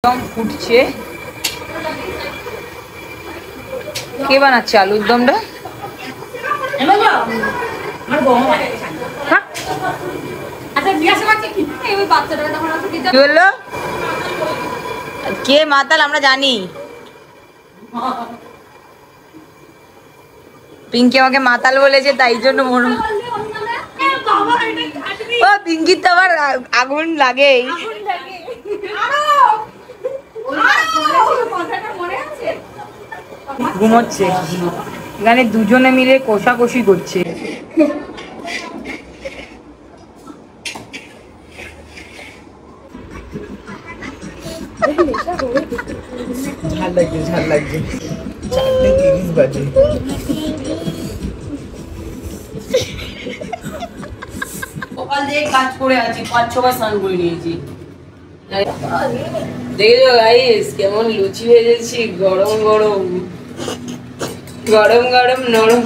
দম ফুটছে। কে বানাচ্ছে আলুর দমটা? কে মাতাল আমরা জানি। পিঙ্কি আমাকে মাতাল বলেছে, তাই জন্য মনে ও পিঙ্কির তো আবার আগুন লাগে। ঘুমোচ্ছে, এখানে দুজনে মিলে কষাকষি করছে। ঝাল লাগছে, ঝাল লাগছে। 4:30 বাজে। সকাল থেকে কাজ করে আছি, 5-6 বার স্নান করে নিয়েছি। দেখেছো গাইস কেমন লুচি ভেজেছি, গরম গরম গরম গরম নরম।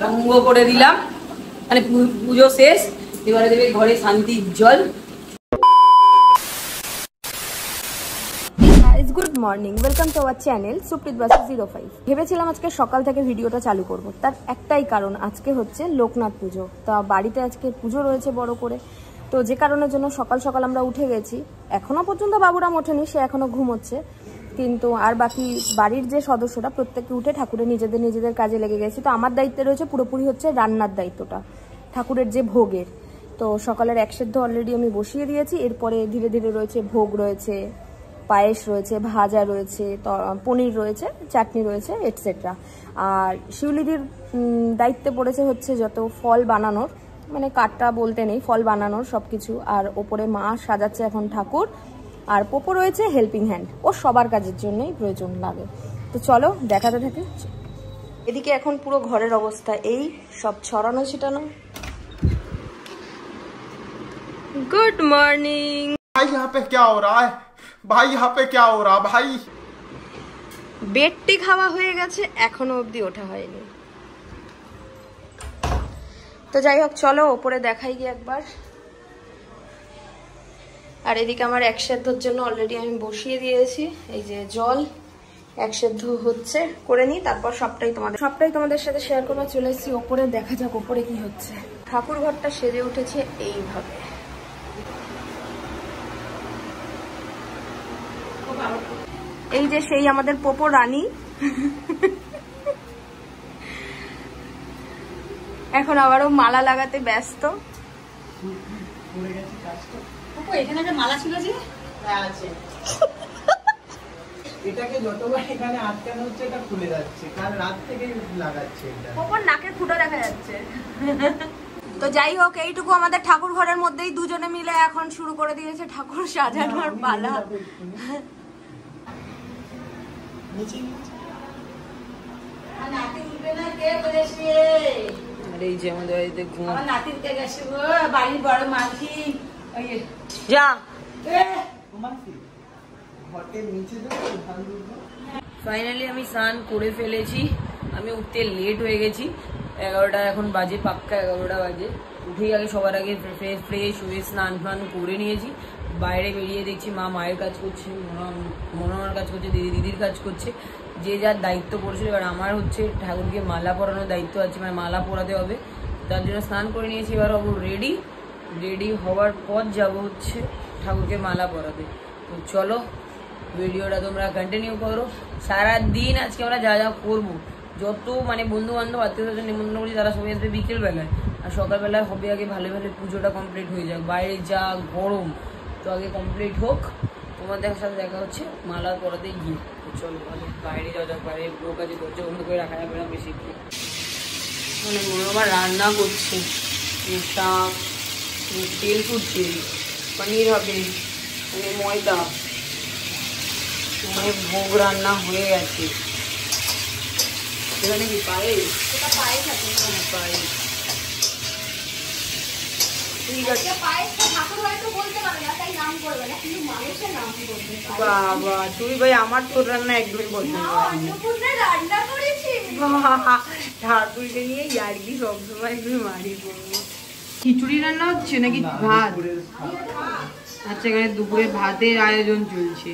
ভঙ্গ করে দিলাম, মানে পুজো শেষ, এবারে দেবে ঘরে শান্তির জল। Good morning, welcome to our channel Suprit Basu 05। ভেবেছিলাম আজকে সকাল থেকে ভিডিওটা চালু করব, তার একটাই কারণ, আজকে হচ্ছে লোকনাথ পুজো। তা বাড়িতে আজকে পুজো রয়েছে বড় করে, তো যে কারণের জন্য সকাল সকাল আমরা উঠে গেছি। এখনো পর্যন্ত বাবুরাম ওঠেনি, সে এখনো ঘুমোচ্ছে, কিন্তু আর বাকি বাড়ির যে সদস্যরা প্রত্যেকে উঠে ঠাকুরের নিজেদের কাজে লেগে গেছে। তো আমার দায়িত্বে রয়েছে পুরোপুরি হচ্ছে রান্নার দায়িত্বটা, ঠাকুরের যে ভোগের। তো সকালের এক সেদ্ধ অলরেডি আমি বসিয়ে দিয়েছি, এরপরে ধীরে ধীরে রয়েছে ভোগ, রয়েছে পায়েস, রয়েছে ভাজা, রয়েছে পনির, রয়েছে চাটনি, রয়েছে এটসেট্রা। আর শিউলিদির দায়িত্বে পড়েছে হচ্ছে যত ফল বানানোর, মানে কাঠটা বলতে নেই, ফল বানানোর সব কিছু। আর ওপরে মা সাজাচ্ছে এখন ঠাকুর, আর পোপো রয়েছে হেল্পিং হ্যান্ড, ও সবার কাজের জন্যই প্রয়োজন লাগে। তো চলো দেখাতে থাকে। এদিকে এখন পুরো ঘরের অবস্থা এই, সব ছড়ানো ছিটানো। Good morning. भाई यहाँ पे क्या हो रहा है? भाई यहाँ पे क्या हो रहा भाई? বেডটি খাওয়া হয়ে গেছে, এখনো অবধি ওঠা হয়নি। তো যাই হোক চলো ওপরে দেখাই গিয়ে একবার। আর এদিকে আমার এক সেদ্ধর জন্য অলরেডি আমি বসিয়ে দিয়েছি, এই যে জল এক সেদ্ধ হচ্ছে, করে নিই, তারপর সবটাই তোমাদের সাথে শেয়ার করবো। চলে এসেছি ওপরে, দেখা যাক ওপরে কি হচ্ছে। ঠাকুর ঘরটা সেজে উঠেছে এইভাবে। এই যে সেই আমাদের পোপো রানী, এখন আবারও মালা লাগাতে ব্যস্ত। এখানে একটা মালা ছিল যে আছে, এটাকে যতবার এখানে আটকানো হচ্ছে এটা খুলে যাচ্ছে, কাল রাত থেকে লাগাচ্ছে এটা। পোপোর নাকের ফুটো দেখা যাচ্ছে। তো যাই হোক, এইটুকু আমাদের ঠাকুর ঘরের মধ্যেই দুজনে মিলে এখন শুরু করে দিয়েছে ঠাকুর সাজানোর পালা। এই যে আমাদের বাড়িতে ঘুম, বাড়ির বড় মাছি যা ফাইনালি আমি স্নান করে ফেলেছি। আমি উঠতে লেট হয়ে গেছি, 11টা এখন বাজে, পাক্কা 11টা বাজে। উঠেই আগে সবার আগে ফ্রেশ হয়ে স্নান ফান করে নিয়েছি। বাইরে বেরিয়ে দেখছি মা মায়ের কাজ করছে, মনোমার কাজ করছে, দিদির কাজ করছে, যে যার দায়িত্ব পড়ছিল। এবার আমার হচ্ছে ঠাকুরকে মালা পরানোর দায়িত্ব আছে, মানে মালা পরাতে হবে, তার জন্য স্নান করে নিয়েছি। এবার হবো রেডি হওয়ার পর যাব হচ্ছে ঠাকুরকে মালা পরাতে। তো চলো ভিডিওটা তোমরা কন্টিনিউ করো। সারাদিন আজকে আমরা যা যা করবো, যত মানে বন্ধু বান্ধব আত্মীয় স্বজন নিমন্ত্রণ করছি, তারা সবাই আসবে বিকেলবেলায়, আর সকালবেলায় হবে আগে ভালো পুজোটা কমপ্লিট হয়ে যাক। বাইরে যা গরম, তো আগে কমপ্লিট হোক, তোমাদের সাথে দেখা হচ্ছে মালা পরাতে গিয়ে। তো চলো বাইরে যাওয়া যাক, বাইরে লোক আছে, দরজা বন্ধ করে রাখা যাবে না বেশি। মানে মনে আমার রান্না করছে, শাক, তেল ফুটছে, পনির হবে, মানে ময়দা, মানে ভোগ রান্না হয়ে গেছে। এখানে কি পায়েস? পায়েস ঠিক আছে বাবা তুই ভাই আমার তোর রান্না একদমই পছন্দ ঠাকুরকে নিয়ে ইয়ার্কি সবসময় একটু মারি করবো। খিচুড়ি রান্না হচ্ছে নাকি ভাত? আচ্ছা এখানে দুপুরে ভাতের আয়োজন চলছে।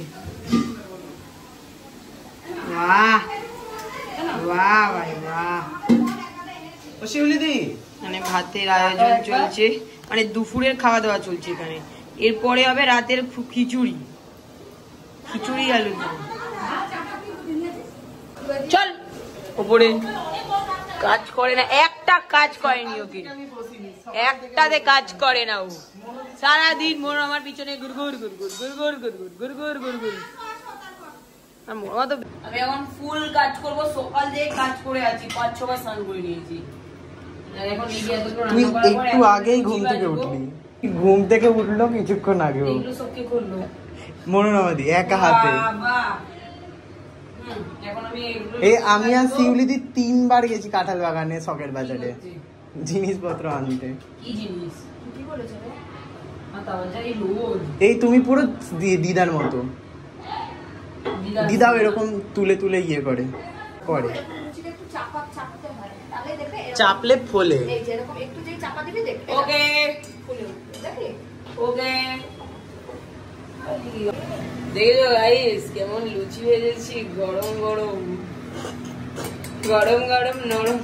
বাহ বাহ ভাই বাহ, মানে ভাতের আয়োজন চলছে, মানে দুপুরের খাওয়া দাওয়া চলছে এখানে। এরপরে হবে রাতের খিচুড়ি, খিচুড়ি আলুর দম। চল ওপরে কাজ করে না, একটা কাজ করেনি ওকে, একটাতে কাজ করে না ও, সারাদিন মোর আমার পিছনে গুড়গুড় গুড়গুড় গুড়গুড় গুড়গুড় গুড়গুড় গুড়গুড়। আমি এখন ফুল কাজ করবো, সকাল থেকে কাজ করে আছি, 5-6 বার স্নান করে নিয়েছি। তুই একটু আগেই ঘুম থেকে উঠলি, ঘুম থেকে উঠলো কিছুক্ষণ আগে মনোরমাদি একা হাতে। আমি আর শিউলিদি 3 বার গেছি কাঁঠাল বাগানে শখের বাজারে জিনিসপত্র আনতে। এই তুমি পুরো দিদার মতো, দিদাও এরকম তুলে তুলে ইয়ে করে করে চাপলে ফোলে। ওকে ওকে দেখো গাইস কেমন লুচি ভেজেছি, গরম গরম গরম গরম নরম।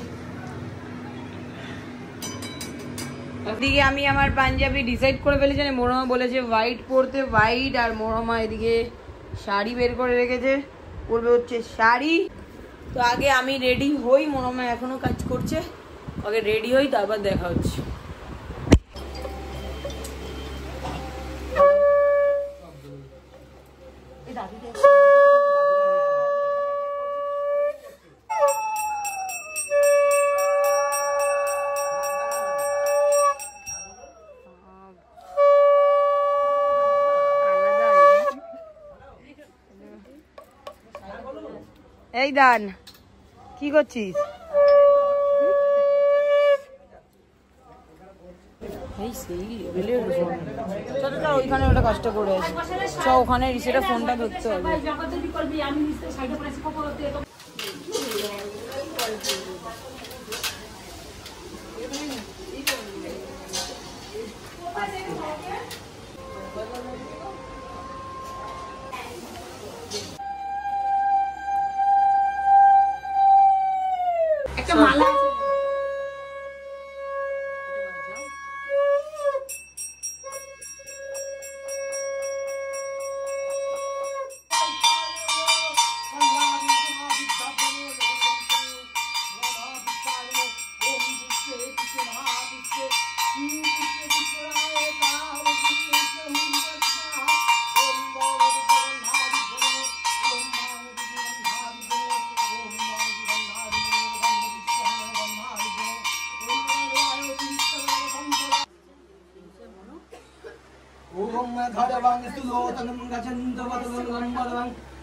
এদিকে আমি আমার পাঞ্জাবি ডিসাইড করে ফেলেছি, মোরমা বলেছে হোয়াইট পরতে, হোয়াইট, আর মোরমা এদিকে শাড়ি বের করে রেখেছে, পরবে হচ্ছে শাড়ি। তো আগে আমি রেডি হই, মোরমা এখনো কাজ করছে, আগে রেডি হই তারপর দেখা হচ্ছে। এই দান কি করছিস? ওইখানে ওটা কাজটা করে আছে, ওখানে রিসেটা ফোনটা ধরতে হবে। একটা মালা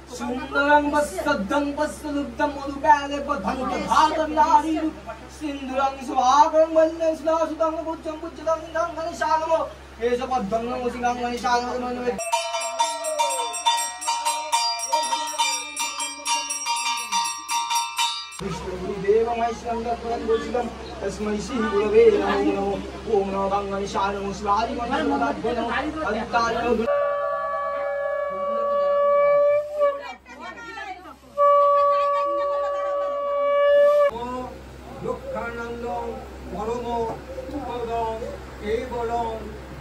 सुंदरं वसद्धं वसलुब्धं मधुकाले बधं तथातविहारी सिंधुरं सुभागं वन्दे सुधासुतं बुद्धं बुद्धं गंगं शागमो केशवद्धं नमसिंगं गणेशागं नमः विष्णुदेवमैश्वरं दत्तं गोचितं तस्मै श्री गुरवे नमो ओम नमो गणेशाय नमो शिवाय नमो अधिकारिणो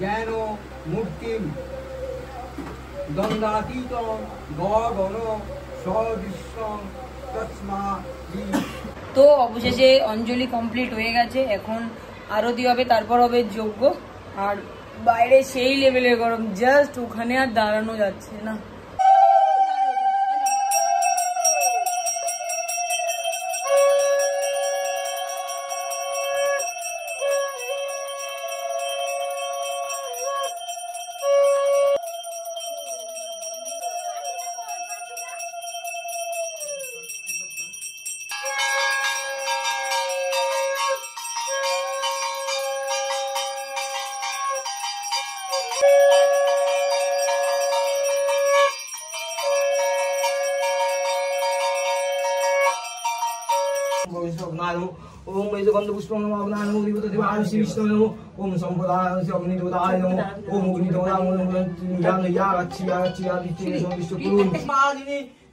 জ্ঞান মূর্তি দ্বন্দ্বাতীত গগন সদৃশ্য তস্মা। তো অবশেষে অঞ্জলি কমপ্লিট হয়ে গেছে, এখন আরতি হবে, তারপর হবে যজ্ঞ। আর বাইরে সেই লেভেলের গরম, জাস্ট ওখানে আর দাঁড়ানো যাচ্ছে না। ओम वैजगंध पुष्पं नमो अग्नानमो विभूतिवारुषि विष्णु नमो ओम संपदानस्य अग्निदेवताय नमो ओम अग्निदेवताय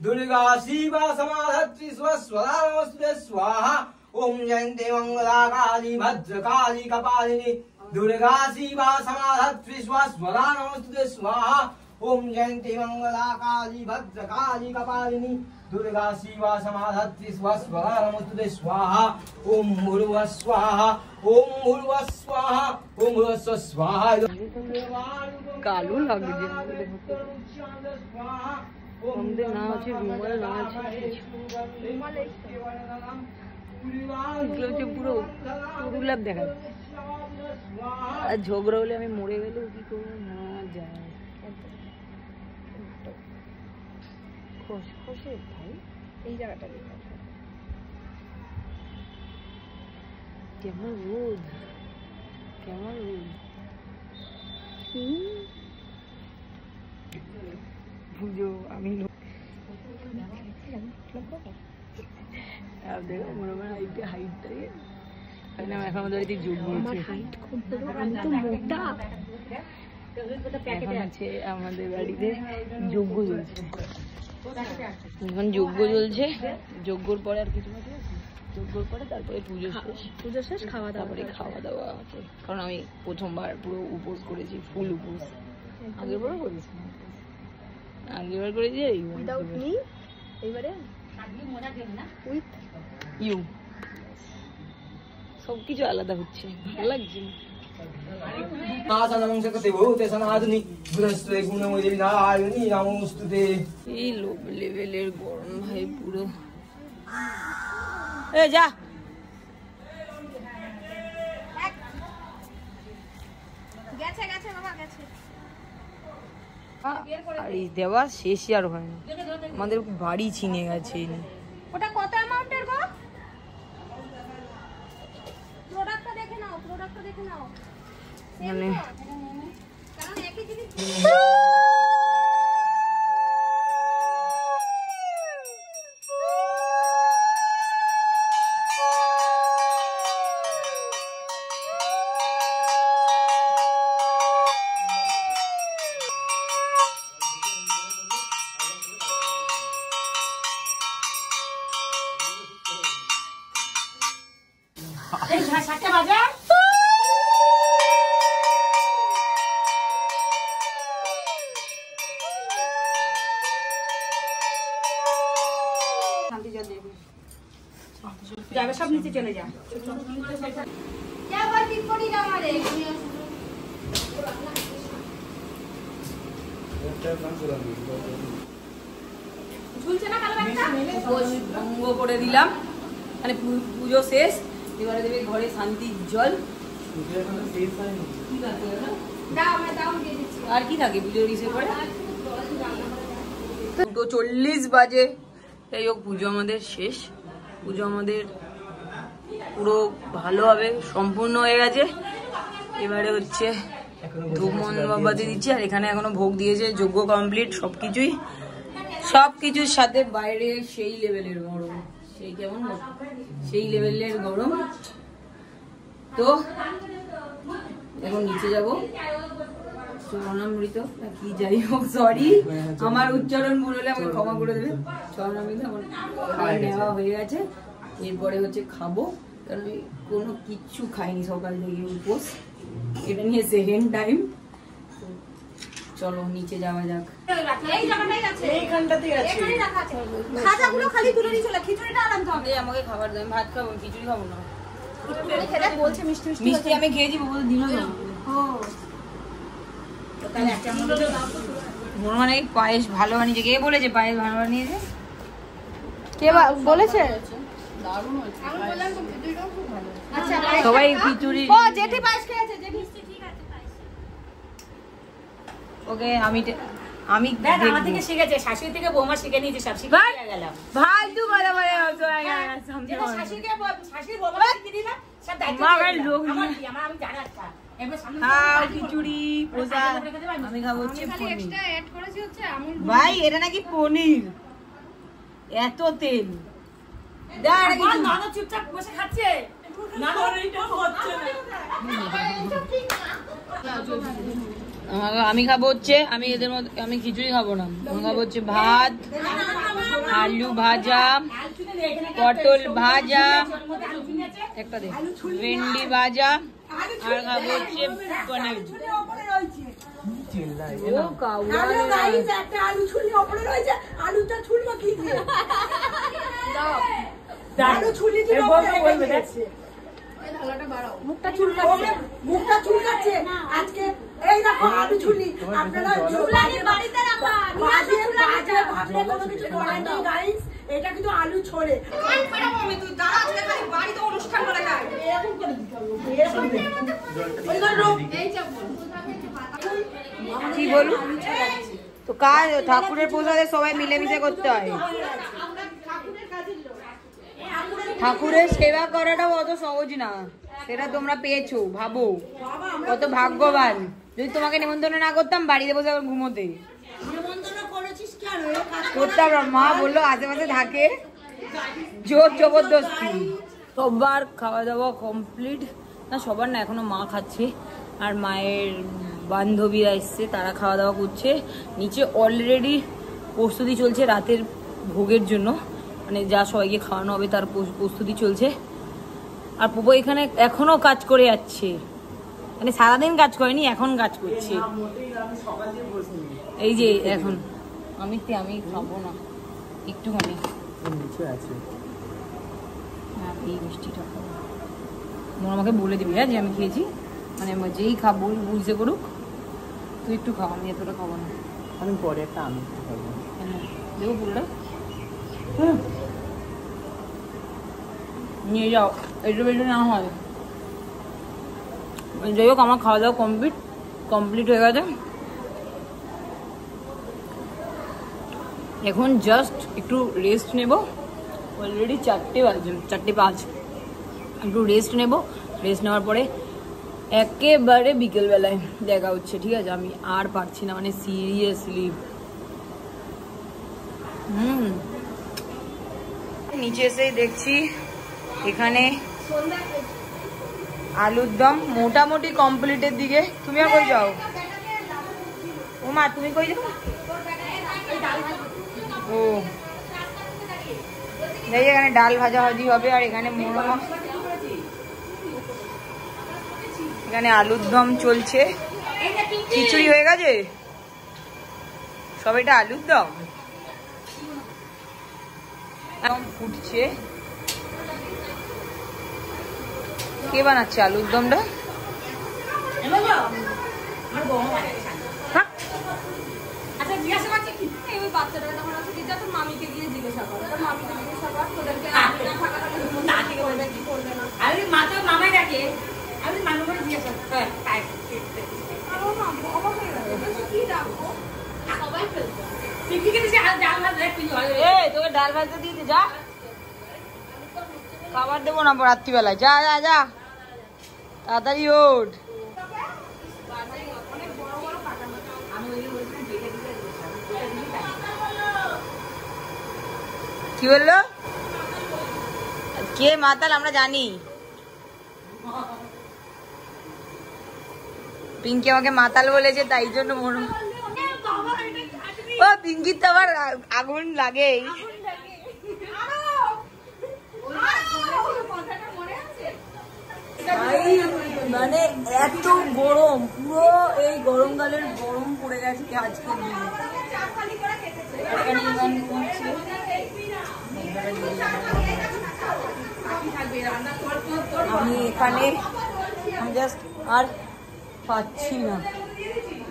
दुर्गा शिवा समाधत्रि स्वस्वदा नमस्ते स्वाहा ओम जयन्ते मंगला काली भद्रकाली कपालिनी दुर्गा शिवा समाधत्रि स्वस्वदा नमस्ते स्वाहा ओम जयन्ते मंगला काली भद्रकाली कपालिनी दुर्गा शिवा समाधत्रि स्वस्वदा नमस्ते स्वाहा ओम भूर्भुवः स्वाहा ओम भूर्भुवः स्वाहा ओम भूर्भुवः स्वाहा কালো লাগছে আমাদের না আছে রুমাল না আছে এগুলো হচ্ছে পুরো পুরুলাপ দেখা যাচ্ছে আর ঝগড়া হলে আমি মরে গেলেও কি করবো না যায় খসখসে ভাই এই জায়গাটা কেমন রোদ কেমন রোদ পুজো আমি দেখো মনে হয় হাইটটাই এখন আমাদের বাড়িতে যোগ আছে আমাদের বাড়িতে যজ্ঞ চলছে এখন যজ্ঞ চলছে যজ্ঞর পরে আর কিছু যজ্ঞর পরে তারপরে পুজো শেষ খাওয়া দাওয়া আছে কারণ আমি প্রথমবার পুরো উপোস করেছি ফুল উপোস আগের বার করেছি এইবারে ইউ সবকিছু আলাদা হচ্ছে ভালো লাগছে এই লো লেভেলের গরম ভাই পুরো এ যা আর এই দেওয়া শেষই আর হয় না আমাদের বাড়ি ছিনে গেছে ওটা কত অ্যামাউন্টের গো প্রোডাক্টটা দেখে নাও মানে কারণ একই জিনিস যাবে সব নিচে চলে যা আবার বিপরীত আমারে ঝুলছে না কালো ব্যাগটা ভঙ্গ করে দিলাম মানে পুজো শেষ এবারে দেবে ঘরে শান্তির জল আর কি থাকে পুজোর ইসে করে 2:40 বাজে যাই হোক পুজো আমাদের শেষ পুজো আমাদের পুরো ভালোভাবে সম্পূর্ণ হয়ে গেছে এবারে হচ্ছে ধূপ মোমবাতি দিচ্ছি আর এখানে এখনো ভোগ দিয়েছে যজ্ঞ কমপ্লিট সবকিছুর সাথে বাইরে সেই লেভেলের গরম সেই কেমন সেই লেভেলের গরম তো এখন নিচে যাব চরণামৃত কি যাই হোক সরি আমার উচ্চারণ ভুল হলে আমাকে ক্ষমা করে দেবে চরণামৃত আমার খাওয়া নেওয়া হয়ে গেছে এরপরে হচ্ছে খাবো কারণ কোনো কিচ্ছু খাইনি সকাল থেকে উপোস এটা নিয়ে সেকেন্ড টাইম চলো নিচে যাওয়া যাক এই জায়গাটাই আছে এইখানটাতেই আছে এখানেই রাখা আছে খাজাগুলো খালি তুলে নিয়ে চলে খিচুড়িটা আনতে হবে আমাকে খাবার দেন ভাত খাবো খিচুড়ি খাবো না খিচুড়ি খেলে বলছে মিষ্টি মিষ্টি আমি খেয়েছি বলতে দিল না ও তাহলে একটা মনে মোর মানে পায়েস ভালো বানিয়েছে কে বলেছে পায়েস ভালো বানিয়েছে কে বলেছে দারুণ হয়েছে আমি বললাম তো খিচুড়িটাও খুব ভালো আচ্ছা সবাই খিচুড়ি ও জেঠি পায়েস খেয়েছে জেঠি ঠিক আছে পায়েস ওকে আমি দেখ আমার থেকে শিখেছে শাশুড়ি থেকে বৌমা শিখে নিয়েছে সব শিখে নিয়ে গেলাম ভাই তুই বলে বলে যেটা শাশুড়ি বৌমা শিখে দিলাম সব দায়িত্ব আমার কি আমি জানা একটা এবার সামনে খিচুড়ি পোজা আমি খাবো হচ্ছে খালি এক্সট্রা অ্যাড করেছি হচ্ছে আমুল ভাই এটা নাকি পনির এত তেল নানা চুপচাপ বসে খাচ্ছে আমি খাবো হচ্ছে আমি এদের মধ্যে আমি খিচুড়ি খাবো না, আমি খাবো হচ্ছে ভাত, আলু ভাজা, পটল ভাজা, একটা দে ভেন্ডি ভাজা, আর খাবো হচ্ছে পনির। মুখটা চুলকাচ্ছে আজকে। এই দেখো আলু ছুলি, আপনারা বাড়িতে রাখা কোনো কিছু করেন না গাইস, এটা কিন্তু আলু ছোড়ে। বাড়িতে অনুষ্ঠান করা যায় এরকম করে দিতে হবে। কি বলুন তো কাজ ঠাকুরের প্রসাদে সবাই মিলেমিশে করতে হয়। ঠাকুরের সেবা করাটাও অত সহজ না, সেটা তোমরা পেয়েছো, ভাবো কত ভাগ্যবান। যদি তোমাকে নিমন্ত্রণ না করতাম বাড়িতে বসে আবার ঘুমোতে করতাম। মা বললো আশেপাশে থাকে, জোর জবরদস্তি। সবার খাওয়া দাওয়া কমপ্লিট না, সবার না, এখনো মা খাচ্ছে আর মায়ের বান্ধবীরা এসছে, তারা খাওয়া দাওয়া করছে। নিচে অলরেডি প্রস্তুতি চলছে রাতের ভোগের জন্য, মানে যা সবাইকে খাওয়ানো হবে তার প্রস্তুতি চলছে। আর পপো এখানে এখনো কাজ করে যাচ্ছে, মানে সারাদিন কাজ করেনি, এখন কাজ করছে। এই যে এখন আমি খাবো না, একটুখানি এই মিষ্টিটা খাবো। আমাকে বলে দিবি হ্যাঁ যে আমি খেয়েছি, মানে যেই খাবো বুঝতে করুক। তুই একটু খাও, আমি এতটা খাবো না। আমি পরে একটা আমি খাবো। হ্যাঁ দেবো পুরোটা, নিয়ে যাও, একটু বেশি না হয়। যাই হোক আমার খাওয়া দাওয়া কমপ্লিট হয়ে গেছে। এখন জাস্ট একটু রেস্ট নেব, অলরেডি 4:05, একটু রেস্ট নেব। রেস্ট নেওয়ার পরে একেবারে বিকেলবেলায় দেখা হচ্ছে, ঠিক আছে? আমি আর পারছি না, মানে সিরিয়াসলি। নিচে এসেই দেখছি এখানে আলুর দম মোটামুটি কমপ্লিটের দিকে। তুমি আর কই যাও? ও মা তুমি কই যাও? ও দেখি এখানে ডাল ভাজাভাজি হবে, আর এখানে মোমো, এখানে আলুর দম চলছে। খিচুড়ি হয়ে গেছে, সব এটা আলুর দম একদম ফুটছে। কে বানাচ্ছে আলুর দমটা? আচ্ছা জিজ্ঞাসা করছি কি ওই বাচ্চাটা যখন আছে দিদা তোর মামিকে গিয়ে জিজ্ঞাসা করো, তোর মামিকে জিজ্ঞাসা কর তোদেরকে কি করবে না। আরে মা তো মামাই ডাকে, আমি মামা করে জিজ্ঞাসা কি ডাকবো সবাই ফেলছে। তোকে ডাল ভাজতে দিতে যা, খাবার দেবো না রাত্রিবেলায়। যা যা যা তাড়াতাড়ি ওঠ। কি বললো? কে মাতাল আমরা জানি। পিঙ্কি আমাকে মাতাল বলেছে, তাই জন্য মনে ও পিঙ্কির তো আবার আগুন লাগে। মানে এত গরম, পুরো এই গরমকালের গরম পড়ে গেছে আজকের দিনে। আমি এখানে জাস্ট আর পাচ্ছি না।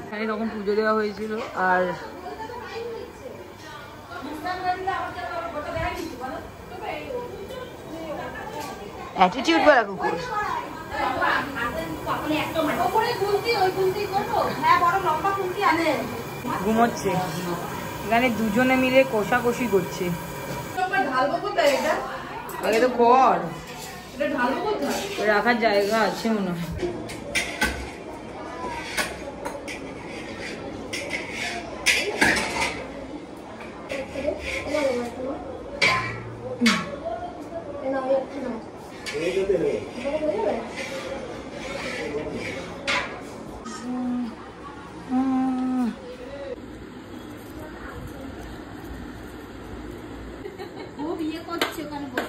এখানে তখন পুজো দেওয়া হয়েছিল, আর অ্যাটিটিউড বলা কুকুর। ঘুমোচ্ছে, এখানে দুজনে মিলে কষাকষি করছে। আগে তো কর, রাখার জায়গা আছে মনে হয়।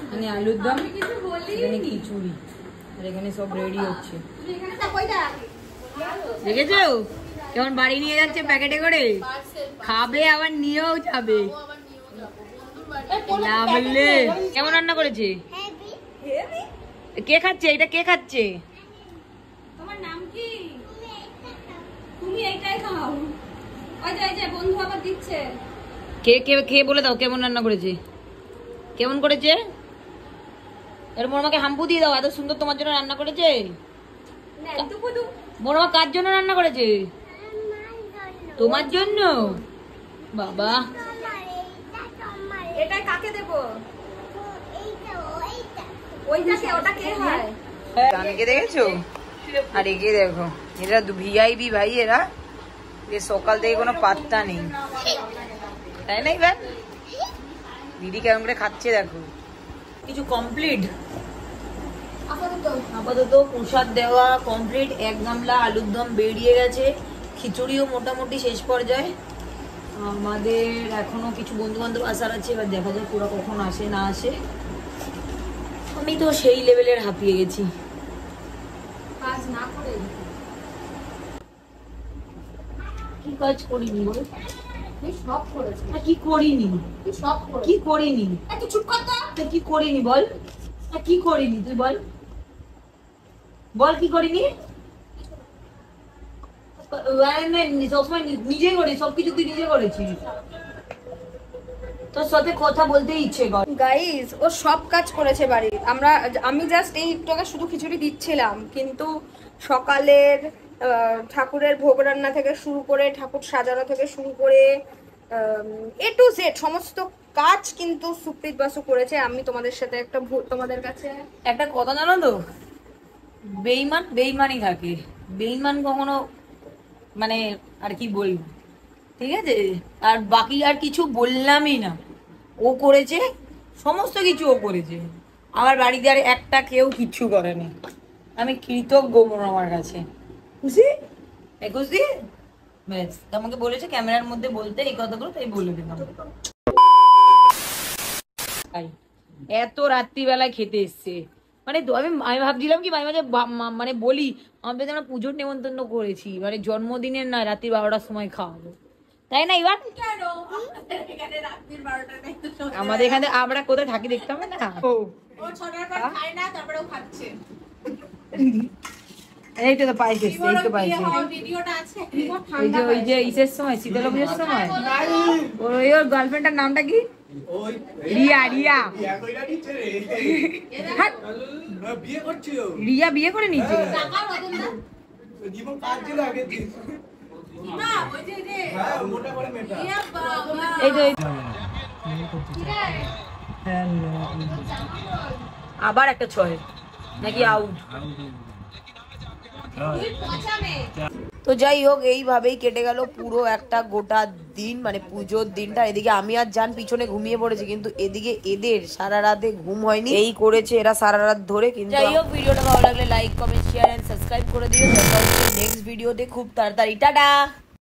এখানে আলুর দম, এখানে খিচুড়ি, আর এখানে সব রেডি হচ্ছে। দেখেছো কেমন বাড়ি নিয়ে যাচ্ছে প্যাকেটে করে, খাবে আবার নিয়েও যাবে। কেমন রান্না করেছে? কে খাচ্ছে এটা? কে খাচ্ছে? তোমার নাম কি? তুমি এইটাই খাও। ওই যে বন্ধু আবার দিচ্ছে। কে কে কে বলে দাও কেমন রান্না করেছে, কেমন করেছে? এর মোরমাকে হাম্পু দিয়ে দাও, এত সুন্দর তোমার জন্য রান্না করেছে। মোরমা কার জন্য রান্না করেছে? তোমার জন্য। বাবা এটা কাকে দেব? ওইটাকে, ওটা কে হয়? অনেকে দেখেছো? আর একে দেখো, এরা ভিআইপি ভাই, এরা যে সকাল থেকে কোনো পাত্তা নেই, তাই না? এবার দিদি কেমন করে খাচ্ছে দেখো। কিছু কমপ্লিট, আপাতত প্রসাদ দেওয়া কমপ্লিট। 1 গামলা আলুর দম বেরিয়ে গেছে, খিচুড়িও মোটামুটি শেষ পর্যায়ে। আমাদের এখনো কিছু বন্ধু বান্ধব আসার আছে, এবার দেখা যাক পুরো কখন আসে না আসে। আমি তো সেই লেভেলের হাঁপিয়ে গেছি। কাজ না করে কি কাজ করিনি বল? সব করেছে। কি করিনি? সব করে কি করিনি? একটু চুপ কর তো। কি করিনি বল? কি করিনি তুই বল, বল কি করিনি? সবসময় নিজেই করিস, সবকিছু তুই নিজে করেছিস। তোর সাথে কথা বলতে ইচ্ছে কর। গাইস ও সব কাজ করেছে বাড়ির। আমি জাস্ট এই একটুকে শুধু খিচুড়ি দিচ্ছিলাম, কিন্তু সকালের ঠাকুরের ভোগ রান্না থেকে শুরু করে, ঠাকুর সাজানো থেকে শুরু করে A to Z সমস্ত কাজ কিন্তু সুপ্রীত বাসু করেছে। আমি তোমাদের সাথে তোমাদের কাছে একটা কথা জানো তো, বেঈমান বেঈমানই থাকে, বেঈমান কখনো মানে আর কি বলবো, ঠিক আছে? আর বাকি আর কিছু বললামই না। ও করেছে সমস্ত কিছু, ও করেছে। আমার বাড়িতে আর একটা কেউ কিচ্ছু করেনি। আমি কৃতজ্ঞ আমার কাছে। খুশি? খুশি? ব্যাস, আমাকে বলেছে ক্যামেরার মধ্যে বলতে এই কথাগুলো, তাই বলে দিলাম। এত রাত্রিবেলায় খেতে এসছে, মানে আমি ভাবছিলাম কি মাঝে মাঝে মানে বলি আমাদের আমরা পুজোর নেমন্তন্ন করেছি, মানে জন্মদিনের না, রাত্রি 12টার সময় খাওয়াবো, তাই না? এবার আমাদের এখানে আমরা কোথায় থাকি দেখতে হবে না? এইটা তো পাইছে, এই তো পাইছে। ওই যে ইসের সময়, শীতলা পুজোর সময় ওর গার্লফ্রেন্ডের নামটা কি? রিয়া। রিয়া বিয়ে করে নিচ্ছে। আবার একটা 6 নাকি আউট। তো যাই হোক, এইভাবেই কেটে গেল পুরো একটা গোটা দিন, মানে পুজোর দিনটা। এদিকে আমি আর জান পিছনে ঘুমিয়ে পড়েছি, কিন্তু এদিকে এদের সারা রাতে ঘুম হয়নি। এই করেছে এরা সারা রাত ধরে। কিন্তু যাই হোক, ভিডিওটা ভালো লাগলে like comment share and subscribe করে দিও। দেখা হচ্ছে নেক্সট ভিডিওতে খুব তাড়াতাড়ি। টাটা।